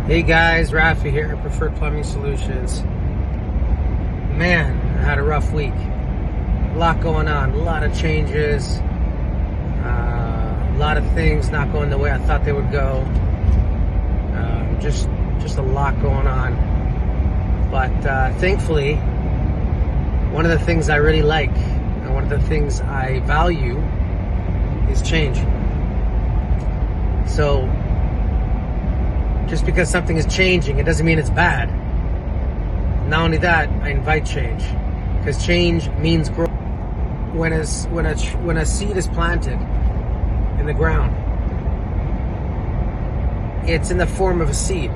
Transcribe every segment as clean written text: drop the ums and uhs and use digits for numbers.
Hey guys, Rafi here, Preferred Plumbing Solutions. Man, I had a rough week. A lot going on, a lot of changes, a lot of things not going the way I thought they would go. Just a lot going on. But thankfully, one of the things I really like and one of the things I value is change. So, just because something is changing, it doesn't mean it's bad. Not only that, I invite change, because change means growth. When a seed is planted in the ground, it's in the form of a seed.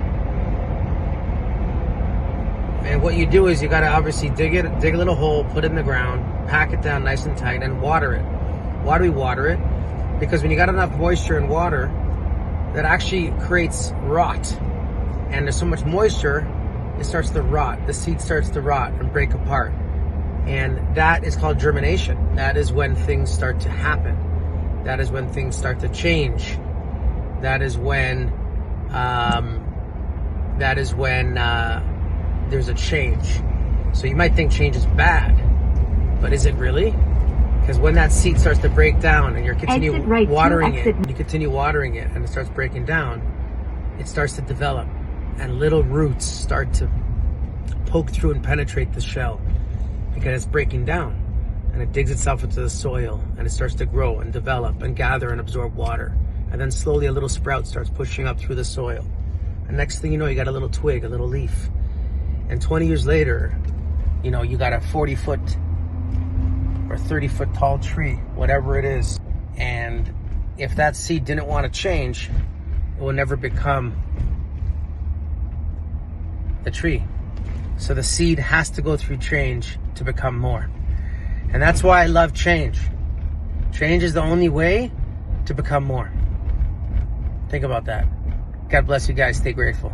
And what you do is you got to obviously dig a little hole, put it in the ground, pack it down nice and tight, and water it. Why do we water it? Because when you got enough moisture and water, that actually creates rot. And there's so much moisture, it starts to rot. The seed starts to rot and break apart. And that is called germination. That is when things start to happen. That is when things start to change. That is when there's a change. So you might think change is bad, but is it really? Because when that seed starts to break down and you continue watering it and it starts breaking down, it starts to develop and little roots start to poke through and penetrate the shell because it's breaking down, and it digs itself into the soil and it starts to grow and develop and gather and absorb water. And then slowly a little sprout starts pushing up through the soil. And next thing you know, you got a little twig, a little leaf. And 20 years later, you know, you got a 40-foot or 30-foot tall tree, whatever it is. And if that seed didn't want to change, it will never become the tree. So the seed has to go through change to become more. And that's why I love change. Change is the only way to become more. Think about that. God bless you guys. Stay grateful.